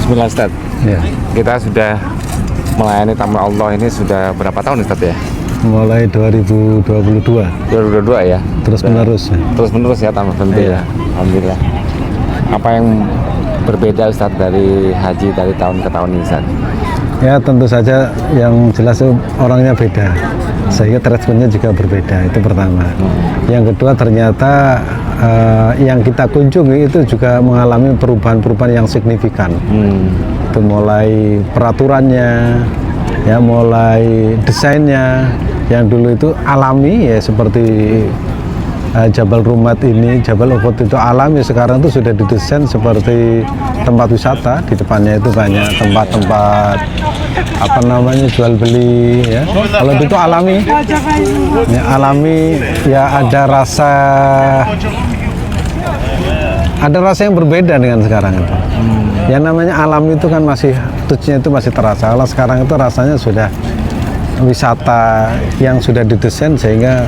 Bismillah Ustaz. Ya, Kita sudah melayani tamu Allah ini sudah berapa tahun Ustaz ya? mulai 2022 2022 ya? terus menerus. Terus menerus ya tamu berhenti Iya. ya. Alhamdulillah. Apa yang berbeda Ustaz dari haji dari tahun ke tahun ini Ustaz? Ya tentu saja yang jelas itu orangnya beda, sehingga responnya juga berbeda, itu pertama. Yang kedua ternyata yang kita kunjungi itu juga mengalami perubahan-perubahan yang signifikan. Itu mulai peraturannya, ya mulai desainnya, yang dulu itu alami ya seperti Jabal Rumat ini, Jabal Uhud itu alami, sekarang itu sudah didesain seperti tempat wisata. Di depannya itu banyak tempat-tempat apa namanya jual beli ya. Kalau itu alami, ya, alami ya ada rasa yang berbeda dengan sekarang itu. Yang namanya alam itu kan masih touch-nya itu masih terasa. Kalau sekarang itu rasanya sudah wisata yang sudah didesain sehingga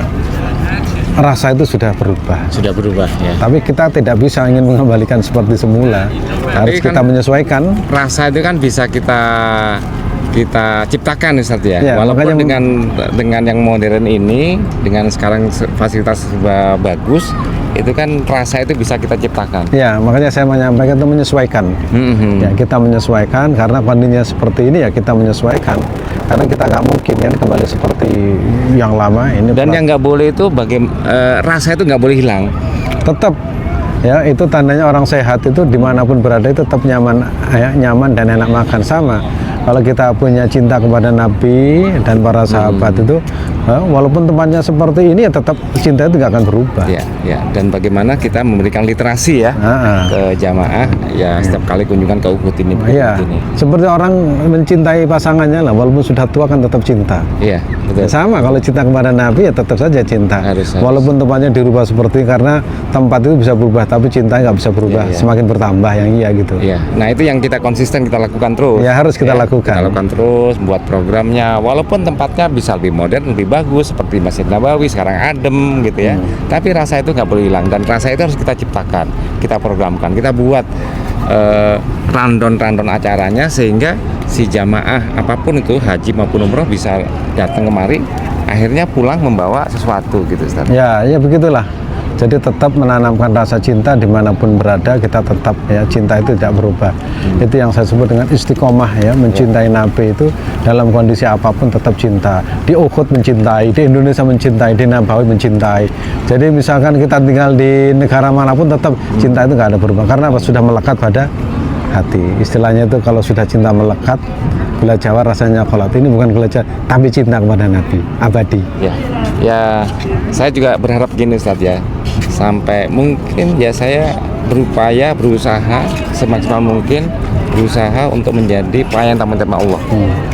rasa itu sudah berubah. Sudah berubah ya. Tapi kita tidak bisa ingin mengembalikan seperti semula. Harus kan kita menyesuaikan. Rasa itu kan bisa kita ciptakan Ustaz ya. Ya, Walaupun makanya dengan yang modern ini, dengan sekarang fasilitas serba bagus, itu kan rasa itu bisa kita ciptakan. Ya, makanya saya menyampaikan itu menyesuaikan. Ya, kita menyesuaikan karena kondisinya seperti ini ya kita menyesuaikan. Karena kita nggak mungkin kan kembali seperti yang lama ini. Dan yang nggak boleh itu rasa itu nggak boleh hilang. Tetap ya itu tandanya orang sehat itu dimanapun berada itu tetap nyaman ya, nyaman dan enak makan sama. Kalau kita punya cinta kepada Nabi dan para sahabat itu, walaupun tempatnya seperti ini ya tetap cinta itu nggak akan berubah. Ya, ya. Dan bagaimana kita memberikan literasi ya ke jamaah ya setiap kali kunjungan ke Uhud ini. Iya. Seperti orang mencintai pasangannya lah, walaupun sudah tua kan tetap cinta. Iya, betul. Sama kalau cinta kepada Nabi ya tetap saja cinta. Harus. Walaupun tempatnya dirubah seperti karena tempat itu bisa berubah, tapi cinta nggak bisa berubah. Iya. Semakin bertambah yang iya gitu. Iya. Nah itu yang kita konsisten kita lakukan terus. Ya harus kita lakukan. Kita lakukan terus, buat programnya. Walaupun tempatnya bisa lebih modern, lebih bagus seperti Masjid Nabawi sekarang adem gitu ya. Tapi rasa itu nggak boleh hilang dan rasa itu harus kita ciptakan, kita programkan, kita buat random acaranya sehingga si jamaah apapun itu haji maupun umroh bisa datang kemari, akhirnya pulang membawa sesuatu gitu Ustaz. Ya, ya begitulah. Jadi tetap menanamkan rasa cinta dimanapun berada, kita tetap ya cinta itu tidak berubah. Itu yang saya sebut dengan istiqomah ya, mencintai Nabi itu dalam kondisi apapun tetap cinta. Di Uhud mencintai, di Indonesia mencintai, di Nabawi mencintai. Jadi misalkan kita tinggal di negara manapun tetap cinta itu nggak ada berubah karena apa? Sudah melekat pada hati. Istilahnya itu kalau sudah cinta melekat, gula Jawa rasanya kolot. Ini bukan gula Jawa, tapi cinta kepada Nabi abadi. Ya, ya saya juga berharap gini Ustaz ya. Sampai mungkin ya saya berusaha semaksimal mungkin berusaha untuk menjadi pelayan tamu-tamu Allah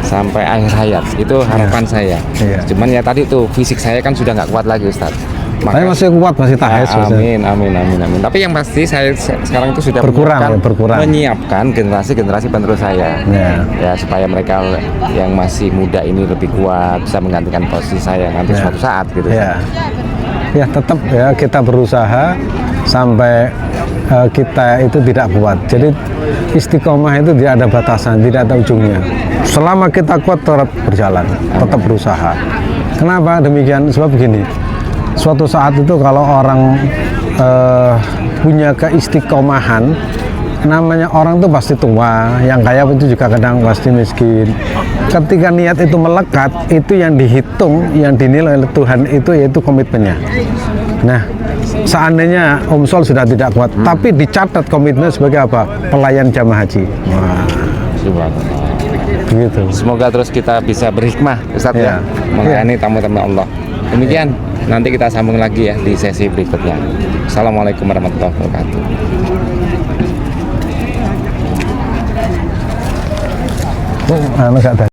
sampai akhir hayat. Itu harapan saya. Cuman ya tadi tuh fisik saya kan sudah nggak kuat lagi Ustaz. Tapi masih kuat, masih tahes. Amin. Tapi yang pasti saya sekarang itu sudah berkurang. menyiapkan generasi penerus saya. Ya supaya mereka yang masih muda ini lebih kuat bisa menggantikan posisi saya nanti suatu saat gitu. Ya tetap ya kita berusaha sampai kita itu tidak kuat. Jadi istiqomah itu tidak ada batasan, tidak ada ujungnya. Selama kita kuat tetap berjalan, tetap berusaha. Kenapa demikian? Sebab begini, suatu saat itu kalau orang punya keistiqomahan, namanya orang tuh pasti tua, yang kaya itu juga kadang pasti miskin. Ketika niat itu melekat, itu yang dihitung, yang dinilai oleh Tuhan itu yaitu komitmennya. Nah, seandainya Om Sol sudah tidak kuat, tapi dicatat komitmennya sebagai apa? Pelayan jamaah haji. Wah, begitu. Semoga terus kita bisa berhikmah Ustaz ya, melayani tamu-tamu Allah. Demikian, nanti kita sambung lagi ya di sesi berikutnya. Assalamualaikum warahmatullahi wabarakatuh. Enggak ada.